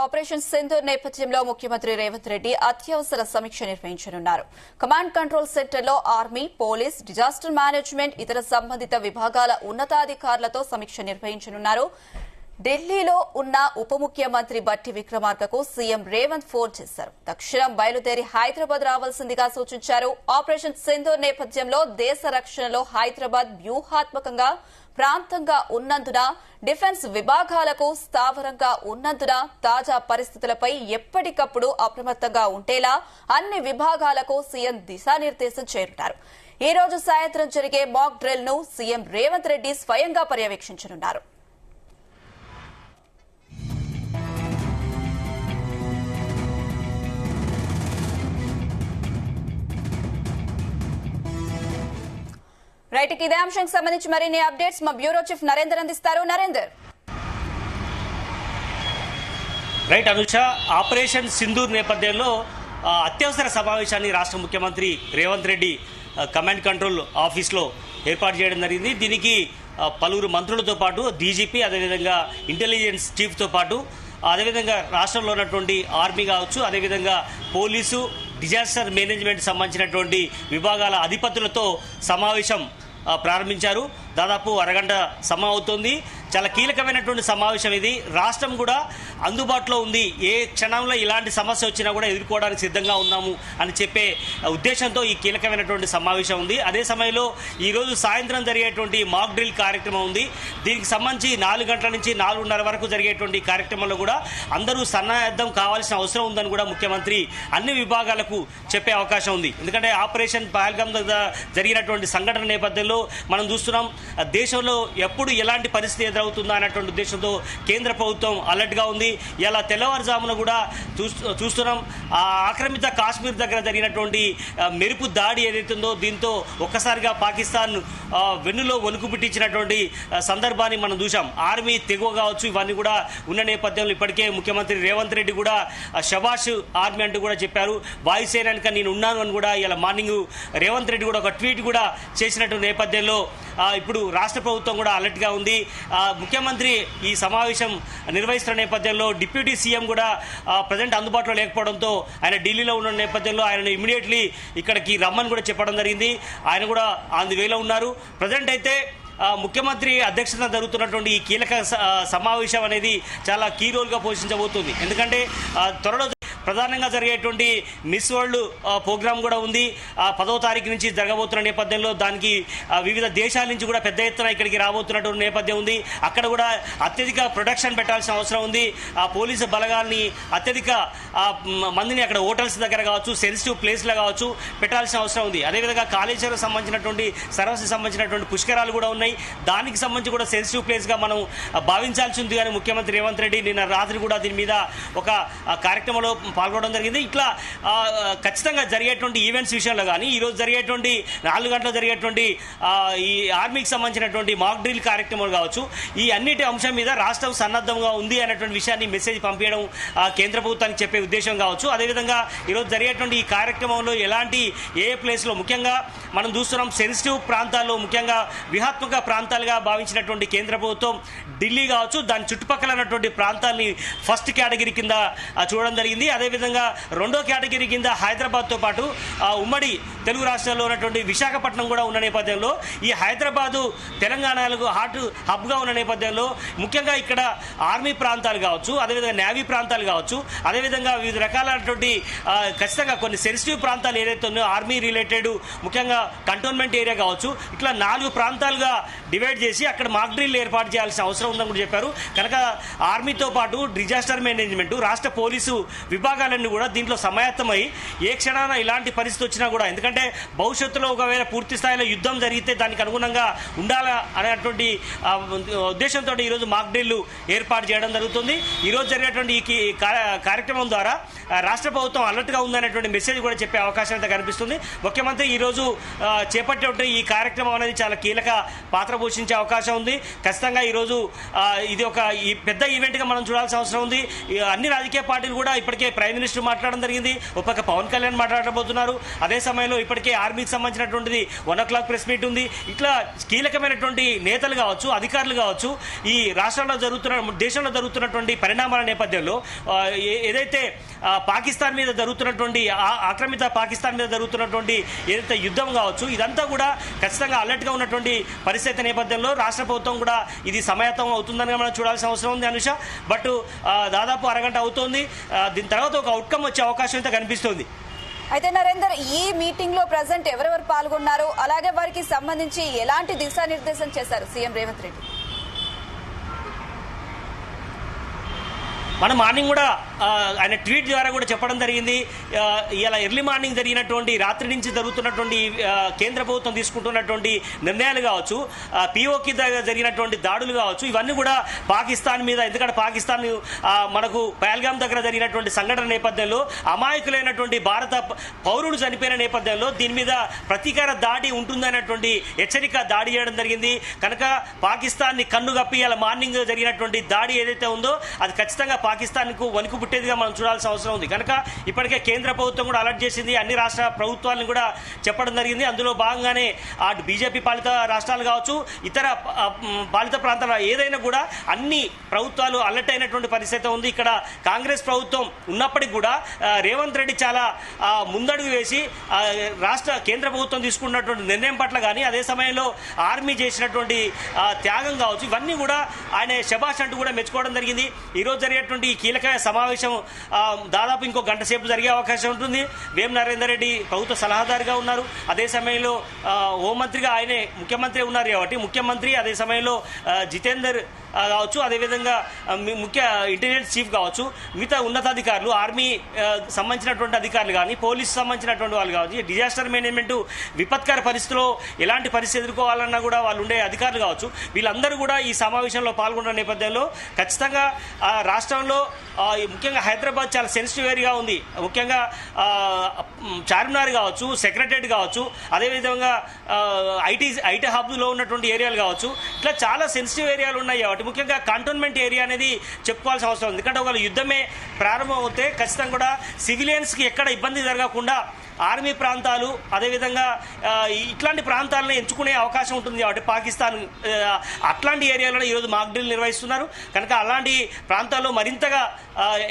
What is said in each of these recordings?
Operation Sindoor నేపథ్యంలో ముఖ్యమంత్రి రేవంత్ రెడ్డి అత్యవసర సమీక్ష నిర్వహించనున్నారు. కమాండ్ కంట్రోల్ సెంటర్లో ఆర్మీ, పోలీస్, డిజాస్టర్ మేనేజ్మెంట్, ఇతర సంబంధిత విభాగాల ఉన్నతాధికారులతో సమీక్ష నిర్వహించనున్నారు. ఢిల్లీలో ఉన్న ఉప ముఖ్యమంత్రి బట్టి విక్రమార్కకు సీఎం రేవంత్ ఫోన్ చేశారు. తక్షణం బయలుదేరి హైదరాబాద్ రావాల్సిందిగా సూచించారు. ఆపరేషన్ సింధూర్ నేపథ్యంలో దేశ రక్షణలో హైదరాబాద్ వ్యూహాత్మకంగా ప్రాంతంగా ఉన్నందున, డిఫెన్స్ విభాగాలకు స్థావరంగా ఉన్నందున తాజా పరిస్థితులపై ఎప్పటికప్పుడు అప్రమత్తంగా ఉండేలా అన్ని విభాగాలకు సీఎం దిశానిర్దేశం చేరుతారు. ఈ రోజు సాయంత్రం జరిగే మాక్ డ్రిల్ ను సీఎం రేవంత్ రెడ్డి స్వయంగా పర్యవేక్షించనున్నారు. రైట్, ఇదే అంశానికి సంబంధించి మరిన్ని అప్డేట్స్ మా బ్యూరో చీఫ్ నరేందర్ అందిస్తారు. నరేందర్. రైట్ అనుష, ఆపరేషన్ సింధూర్ నేపథ్యంలో అత్యవసర సమావేశాన్ని రాష్ట్ర ముఖ్యమంత్రి రేవంత్ రెడ్డి కమాండ్ కంట్రోల్ ఆఫీస్లో ఏర్పాటు చేయడం జరిగింది. దీనికి పలువురు మంత్రులతో పాటు డీజీపీ, అదేవిధంగా ఇంటెలిజెన్స్ చీఫ్తో పాటు అదేవిధంగా రాష్ట్రంలో ఉన్నటువంటి ఆర్మీ కావచ్చు, అదేవిధంగా పోలీసు, డిజాస్టర్ మేనేజ్మెంట్ సంబంధించినటువంటి విభాగాల అధిపతులతో సమావేశం ప్రారంభించారు. దాదాపు అరగంట సమయం అవుతుంది. చాలా కీలకమైనటువంటి సమావేశం ఇది. రాష్ట్రం కూడా అందుబాటులో ఉంది, ఏ క్షణంలో ఇలాంటి సమస్య వచ్చినా కూడా ఎదుర్కోవడానికి సిద్ధంగా ఉన్నాము అని చెప్పే ఉద్దేశంతో ఈ కీలకమైనటువంటి సమావేశం ఉంది. అదే సమయంలో ఈరోజు సాయంత్రం జరిగేటువంటి మాక్ డ్రిల్ కార్యక్రమం ఉంది. దీనికి సంబంధించి 4 గంటల నుంచి 4:30 వరకు జరిగేటువంటి కార్యక్రమంలో కూడా అందరూ సన్నద్ధం కావాల్సిన అవసరం ఉందని కూడా ముఖ్యమంత్రి అన్ని విభాగాలకు చెప్పే అవకాశం ఉంది. ఎందుకంటే ఆపరేషన్ పహల్గామ్ జరిగినటువంటి సంఘటన నేపథ్యంలో మనం చూస్తున్నాం, దేశంలో ఎప్పుడు ఎలాంటి పరిస్థితి ఎదురవుతుందా అన్నటువంటి ఉద్దేశంతో కేంద్ర ప్రభుత్వం అలర్ట్గా ఉంది. ఇలా తెల్లవారుజామున కూడా చూస్తున్నాం, ఆక్రమిత కాశ్మీర్ దగ్గర జరిగినటువంటి మెరుపు దాడి ఏదైతుందో దీంతో ఒక్కసారిగా పాకిస్తాన్ వెన్నులో వణుకు పుట్టించినటువంటి సందర్భాన్ని మనం చూసాం. ఆర్మీ తెగువ కావచ్చు, ఇవన్నీ కూడా ఉన్న నేపథ్యంలో ఇప్పటికే ముఖ్యమంత్రి రేవంత్ రెడ్డి కూడా షబాష్ ఆర్మీ అంటూ కూడా చెప్పారు. వాయుసేనానిక నేను ఉన్నాను అని కూడా ఇలా మార్నింగ్ రేవంత్ రెడ్డి కూడా ఒక ట్వీట్ కూడా చేసినట్టు నేపథ్యంలో ఇప్పుడు రాష్ట్ర ప్రభుత్వం కూడా అలర్ట్గా ఉంది. ముఖ్యమంత్రి ఈ సమావేశం నిర్వహిస్తున్న నేపథ్యంలో డిప్యూటీ సీఎం కూడా ప్రజెంట్ అందుబాటులో లేకపోవడంతో ఆయన ఢిల్లీలో ఉన్న నేపథ్యంలో ఆయన ఇమీడియట్లీ ఇక్కడికి రమ్మని కూడా చెప్పడం జరిగింది. ఆయన కూడా ఆన్ ది వేలో ఉన్నారు. ప్రజెంట్ అయితే ముఖ్యమంత్రి అధ్యక్షతన జరుగుతున్నటువంటి ఈ కీలక సమావేశం అనేది చాలా కీ రోల్గా పోషించబోతుంది. ఎందుకంటే త్వరలో ప్రధానంగా జరిగేటువంటి మిస్ వరల్డ్ ప్రోగ్రాం కూడా ఉంది. 10వ తారీఖు నుంచి జరగబోతున్న నేపథ్యంలో దానికి వివిధ దేశాల నుంచి కూడా పెద్ద ఎత్తున ఇక్కడికి రాబోతున్నటువంటి నేపథ్యం ఉంది. అక్కడ కూడా అత్యధిక ప్రొటెక్షన్ పెట్టాల్సిన అవసరం ఉంది. ఆ పోలీసు బలగాల్ని అత్యధిక మందిని అక్కడ హోటల్స్ దగ్గర కావచ్చు, సెన్సిటివ్ ప్లేస్లో కావచ్చు పెట్టాల్సిన అవసరం ఉంది. అదేవిధంగా కాళేశ్వరం సంబంధించినటువంటి సరస్సు సంబంధించినటువంటి పుష్కరాలు కూడా ఉన్నాయి. దానికి సంబంధించి కూడా సెన్సిటివ్ ప్లేస్గా మనం భావించాల్సి ఉంది. కానీ ముఖ్యమంత్రి రేవంత్ రెడ్డి నిన్న రాత్రి కూడా దీని మీద ఒక కార్యక్రమంలో పాల్గొనడం జరిగింది. ఇట్లా ఖచ్చితంగా జరిగేటువంటి ఈవెంట్స్ విషయంలో కానీ ఈరోజు జరిగేటువంటి 4 గంటలు జరిగేటువంటి ఈ ఆర్మీకి సంబంధించినటువంటి మాక్ డ్రిల్ కార్యక్రమాలు కావచ్చు, ఈ అన్నిటి అంశం మీద రాష్ట్రం సన్నద్ధంగా ఉంది అనేటువంటి విషయాన్ని మెసేజ్ పంపించడం కేంద్ర ప్రభుత్వానికి చెప్పే ఉద్దేశం కావచ్చు. అదేవిధంగా ఈరోజు జరిగేటువంటి ఈ కార్యక్రమంలో ఎలాంటి ఏ ప్లేస్లో ముఖ్యంగా మనం చూస్తున్నాం, సెన్సిటివ్ ప్రాంతాల్లో ముఖ్యంగా వ్యూహాత్మక ప్రాంతాలుగా భావించినటువంటి కేంద్ర ప్రభుత్వం ఢిల్లీ కావచ్చు, దాని చుట్టుపక్కల ఉన్నటువంటి ప్రాంతాలని ఫస్ట్ కేటగిరీ కింద చూడడం జరిగింది. అదేవిధంగా 2వ కేటగిరీ కింద హైదరాబాద్తో పాటు ఉమ్మడి తెలుగు రాష్ట్రాల్లో ఉన్నటువంటి విశాఖపట్నం కూడా ఉన్న నేపథ్యంలో ఈ హైదరాబాదు తెలంగాణకు హబ్గా ఉన్న నేపథ్యంలో ముఖ్యంగా ఇక్కడ ఆర్మీ ప్రాంతాలు కావచ్చు, అదేవిధంగా నేవీ ప్రాంతాలు కావచ్చు, అదేవిధంగా వివిధ రకాలైనటువంటి ఖచ్చితంగా కొన్ని సెన్సిటివ్ ప్రాంతాలు ఏదైతే ఉన్నాయో ఆర్మీ రిలేటెడ్ ముఖ్యంగా కంటోన్మెంట్ ఏరియా కావచ్చు, ఇట్లా 4 ప్రాంతాలుగా డివైడ్ చేసి అక్కడ మాక్ డ్రిల్ ఏర్పాటు చేయాల్సిన అవసరం ఉందని కూడా చెప్పారు. కనుక ఆర్మీతో పాటు డిజాస్టర్ మేనేజ్మెంట్, రాష్ట్ర పోలీసు విభాగాలన్నీ కూడా దీంట్లో సమాయత్తమై ఏ క్షణాన ఇలాంటి పరిస్థితి వచ్చినా కూడా, ఎందుకంటే భవిష్యత్తులో ఒకవేళ పూర్తి స్థాయిలో యుద్ధం జరిగితే దానికి అనుగుణంగా ఉండాలా అనేటువంటి ఉద్దేశంతో ఈరోజు మాక్ డ్రిల్ ఏర్పాటు చేయడం జరుగుతుంది. ఈరోజు జరిగేటువంటి ఈ కార్యక్రమం ద్వారా రాష్ట్ర ప్రభుత్వం అలర్ట్గా ఉందనేటువంటి మెసేజ్ కూడా చెప్పే అవకాశం అయితే కనిపిస్తుంది. ముఖ్యమంత్రి ఈరోజు చేపట్టే ఈ కార్యక్రమం అనేది చాలా కీలక పాత్ర పోషించే అవకాశం ఉంది. ఖచ్చితంగా ఈరోజు ఇది ఒక పెద్ద ఈవెంట్గా మనం చూడాల్సిన అవసరం ఉంది. అన్ని రాజకీయ పార్టీలు కూడా ఇప్పటికే ప్రైమ్ మినిస్టర్ మాట్లాడడం జరిగింది, ఒక పక్క పవన్ కళ్యాణ్ మాట్లాడబోతున్నారు. అదే సమయంలో ఇప్పటికే ఆర్మీకి సంబంధించినటువంటిది 1 o'clock ప్రెస్ మీట్ ఉంది. ఇట్లా కీలకమైనటువంటి నేతలు కావచ్చు, అధికారులు కావచ్చు, ఈ రాష్ట్రంలో దేశంలో జరుగుతున్నటువంటి పరిణామాల నేపథ్యంలో ఏదైతే పాకిస్తాన్ మీద జరుగుతున్నటువంటి ఆక్రమిత పాకిస్తాన్ మీద జరుగుతున్నటువంటి ఏదైతే యుద్ధం కావచ్చు, ఇదంతా కూడా ఖచ్చితంగా అలర్ట్గా ఉన్నటువంటి పరిస్థితి నేపథ్యంలో రాష్ట్ర ప్రభుత్వం కూడా ఇది సమయతం అవుతుందని మనం చూడాల్సిన అవసరం ఉంది అనుష. బట్ దాదాపు అరగంట అవుతోంది. దీని తర్వాత ఒక అవుట్కమ్ వచ్చే అవకాశం అయితే కనిపిస్తుంది. అయితే నరేందర్, ఈ మీటింగ్ లో ప్రజెంట్ ఎవరెవరు పాల్గొన్నారు, అలాగే వారికి సంబంధించి ఎలాంటి దిశానిర్దేశం చేశారు సీఎం రేవంత్ రెడ్డి? మన మార్నింగ్ కూడా ఆయన ట్వీట్ ద్వారా కూడా చెప్పడం జరిగింది. ఇలా ఎర్లీ మార్నింగ్ జరిగినటువంటి రాత్రి నుంచి జరుగుతున్నటువంటి కేంద్ర ప్రభుత్వం తీసుకుంటున్నటువంటి నిర్ణయాలు కావచ్చు, పిఓకి జరిగినటువంటి దాడులు కావచ్చు, ఇవన్నీ కూడా పాకిస్తాన్ మీద, ఎందుకంటే పాకిస్తాన్ మనకు పహల్గామ్ దగ్గర జరిగినటువంటి సంఘటన నేపథ్యంలో అమాయకులైనటువంటి భారత పౌరులు చనిపోయిన నేపథ్యంలో దీని మీద ప్రతీకార దాడి ఉంటుందనేటువంటి హెచ్చరిక దాడి చేయడం జరిగింది. కనుక పాకిస్తాన్ని కన్నుగప్పి ఇలా మార్నింగ్ జరిగినటువంటి దాడి ఏదైతే ఉందో అది ఖచ్చితంగా పాకిస్తాన్కు వణుకు పుట్టేదిగా మనం చూడాల్సిన అవసరం ఉంది. కనుక ఇప్పటికే కేంద్ర ప్రభుత్వం కూడా అలర్ట్ చేసింది, అన్ని రాష్ట్ర ప్రభుత్వాలను కూడా చెప్పడం జరిగింది. అందులో భాగంగానే అటు బీజేపీ పాలిత రాష్ట్రాలు కావచ్చు, ఇతర పాలిత ప్రాంతాల ఏదైనా కూడా అన్ని ప్రభుత్వాలు అలర్ట్ అయినటువంటి పరిస్థితి ఉంది. ఇక్కడ కాంగ్రెస్ ప్రభుత్వం ఉన్నప్పటికీ కూడా రేవంత్ రెడ్డి చాలా ముందడుగు వేసి కేంద్ర ప్రభుత్వం తీసుకున్నటువంటి నిర్ణయం పట్ల కానీ, అదే సమయంలో ఆర్మీ చేసినటువంటి త్యాగం కావచ్చు, ఇవన్నీ కూడా ఆయన శభాష్ అంటూ కూడా మెచ్చుకోవడం జరిగింది. ఈరోజు జరిగేటువంటి ఈ కీలక సమావేశం దాదాపు ఇంకో గంట సేపు జరిగే అవకాశం ఉంటుంది. వేం నరేందర్ రెడ్డి ప్రభుత్వ సలహాదారుగా ఉన్నారు. అదే సమయంలో హోంమంత్రిగా ఆయనే ముఖ్యమంత్రి ఉన్నారు కాబట్టి ముఖ్యమంత్రి, అదే సమయంలో జితేందర్ కావచ్చు, అదేవిధంగా ముఖ్య ఇంటెలిజెన్స్ చీఫ్ కావచ్చు, మిగతా ఉన్నతాధికారులు, ఆర్మీ సంబంధించినటువంటి అధికారులు కానీ, పోలీసు సంబంధించినటువంటి వాళ్ళు కావచ్చు, డిజాస్టర్ మేనేజ్మెంట్ విపత్కర పరిస్థితిలో ఎలాంటి పరిస్థితి ఎదుర్కోవాలన్నా కూడా వాళ్ళు ఉండే అధికారులు కావచ్చు, వీళ్ళందరూ కూడా ఈ సమావేశంలో పాల్గొన్న నేపథ్యంలో ఖచ్చితంగా రాష్ట్రంలో ముఖ్యంగా హైదరాబాద్ చాలా సెన్సిటివ్ ఏరియా ఉంది. ముఖ్యంగా చార్మినార్ కావచ్చు, సెక్రటరేట్ కావచ్చు, అదేవిధంగా ఐటీ హబ్లో ఉన్నటువంటి ఏరియాలు కావచ్చు, ఇట్లా చాలా సెన్సిటివ్ ఏరియాలు ఉన్నాయి కాబట్టి ముఖ్యంగా కంటోన్మెంట్ ఏరియా అనేది చెప్పుకోవాల్సిన అవసరం ఉంది. ఎందుకంటే ఒక యుద్ధమే ప్రారంభం అవుతే ఖచ్చితంగా కూడా సివిలియన్స్కి ఎక్కడ ఇబ్బంది జరగకుండా ఆర్మీ ప్రాంతాలు, అదేవిధంగా ఇట్లాంటి ప్రాంతాలను ఎంచుకునే అవకాశం ఉంటుంది కాబట్టి పాకిస్తాన్ అట్లాంటి ఏరియాలో ఈరోజు మాక్ డ్రిల్ నిర్వహిస్తున్నారు. కనుక అలాంటి ప్రాంతాల్లో మరింతగా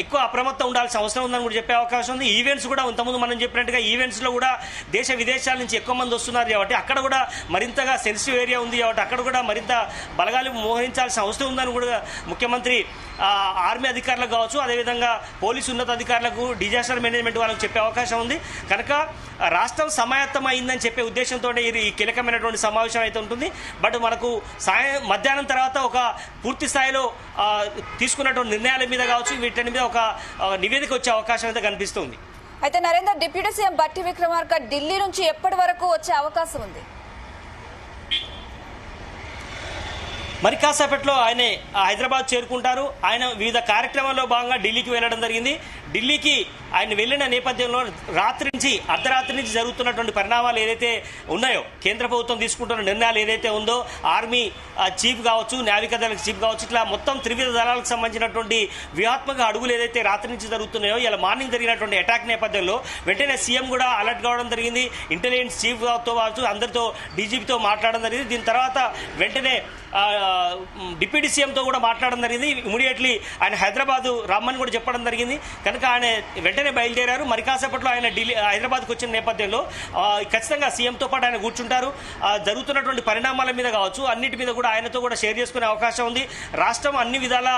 ఎక్కువ అప్రమత్తం ఉండాల్సిన అవసరం ఉందని కూడా చెప్పే అవకాశం ఉంది. ఈవెంట్స్ కూడా ఇంతకుముందు మనం చెప్పినట్టుగా ఈవెంట్స్లో కూడా దేశ విదేశాల నుంచి ఎక్కువ మంది వస్తున్నారు కాబట్టి అక్కడ కూడా మరింతగా సెన్సిటివ్ ఏరియా ఉంది కాబట్టి అక్కడ కూడా మరింత బలగాలు మోహరించాల్సిన అవసరం ఉందని కూడా ముఖ్యమంత్రి ఆర్మీ అధికారులకు కావచ్చు, అదేవిధంగా పోలీసు ఉన్నతాధికారులకు, డిజాస్టర్ మేనేజ్మెంట్ వాళ్ళకు చెప్పే అవకాశం ఉంది. కనుక రాష్ట్రం సమాయత్తం అయిందని చెప్పే ఉద్దేశంతో ఈ కీలకమైనటువంటి సమావేశం అయితే ఉంటుంది. బట్ మనకు మధ్యాహ్నం తర్వాత ఒక పూర్తి స్థాయిలో తీసుకున్నటువంటి నిర్ణయాల మీద కావచ్చు, వీటి మీద ఒక నివేదిక వచ్చే అవకాశం అయితే కనిపిస్తుంది. అయితే నరేందర్, డిప్యూటీ సీఎం బట్టి విక్రమార్క ఢిల్లీ నుంచి ఎప్పటి వరకు వచ్చే అవకాశం ఉంది? మరి కాసేపట్లో ఆయన హైదరాబాద్ చేరుకుంటారు. ఆయన వివిధ కార్యక్రమాల్లో భాగంగా ఢిల్లీకి వెళ్ళడం జరిగింది. ఢిల్లీకి ఆయన వెళ్ళిన నేపథ్యంలో అర్ధరాత్రి నుంచి జరుగుతున్నటువంటి పరిణామాలు ఏదైతే ఉన్నాయో, కేంద్ర ప్రభుత్వం తీసుకుంటున్న నిర్ణయాలు ఏదైతే ఉందో, ఆర్మీ చీఫ్ కావచ్చు, నావికాదళ చీఫ్ కావచ్చు, ఇట్లా మొత్తం త్రివిధ దళాలకు సంబంధించినటువంటి వ్యూహాత్మక అడుగులు ఏదైతే రాత్రి నుంచి జరుగుతున్నాయో, ఇలా మార్నింగ్ జరిగినటువంటి అటాక్ నేపథ్యంలో వెంటనే సీఎం కూడా అలర్ట్ కావడం జరిగింది. ఇంటెలిజెన్స్ చీఫ్తో కావచ్చు, అందరితో డీజీపీతో మాట్లాడడం జరిగింది. దీని తర్వాత వెంటనే డిప్యూటీ సీఎంతో కూడా మాట్లాడడం జరిగింది. ఇమీడియట్లీ ఆయన హైదరాబాద్ రమ్మని కూడా చెప్పడం జరిగింది. కనుక ఆయన వెంటనే బయలుదేరారు. మరి కాసేపట్లో ఆయన హైదరాబాద్కు వచ్చిన నేపథ్యంలో ఖచ్చితంగా సీఎంతో పాటు ఆయన కూర్చుంటారు. జరుగుతున్నటువంటి పరిణామాల మీద కావచ్చు, అన్నిటి మీద కూడా ఆయనతో కూడా షేర్ చేసుకునే అవకాశం ఉంది. రాష్ట్రం అన్ని విధాలా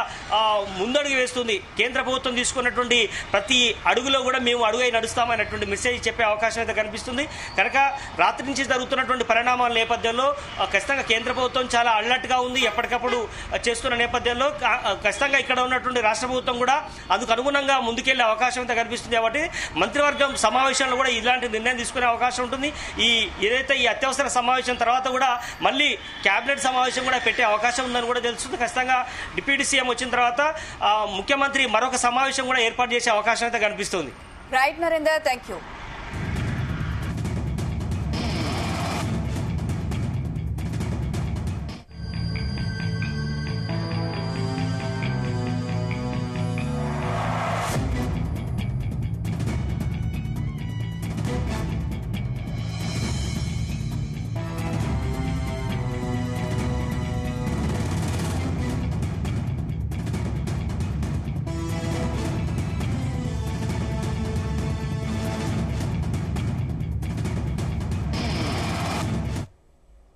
ముందడుగు వేస్తుంది. కేంద్ర ప్రభుత్వం తీసుకున్నటువంటి ప్రతి అడుగులో కూడా మేము అడుగై నడుస్తామనేటువంటి మెసేజ్ చెప్పే అవకాశం అయితే కనిపిస్తుంది. కనుక రాత్రి నుంచి జరుగుతున్నటువంటి పరిణామాల నేపథ్యంలో ఖచ్చితంగా కేంద్ర ప్రభుత్వం చాలా అలర్ట్గా ఉంది. ఎప్పటికప్పుడు చేస్తున్న నేపథ్యంలో ఖచ్చితంగా ఇక్కడ ఉన్నటువంటి రాష్ట్ర ప్రభుత్వం కూడా అందుకు అనుగుణంగా ముందుకెళ్లే అవకాశం అయితే కనిపిస్తుంది. కాబట్టి మంత్రివర్గం సమావేశంలో కూడా ఇలాంటి నిర్ణయం తీసుకునే అవకాశం ఉంటుంది. ఏదైతే ఈ అత్యవసర సమావేశం తర్వాత కూడా మళ్ళీ కేబినెట్ సమావేశం కూడా పెట్టే అవకాశం ఉందని కూడా తెలుస్తుంది. ఖచ్చితంగా డిప్యూటీ సీఎం వచ్చిన తర్వాత ముఖ్యమంత్రి మరొక సమావేశం కూడా ఏర్పాటు చేసే అవకాశం అయితే కనిపిస్తుంది. Right Narender, thank you.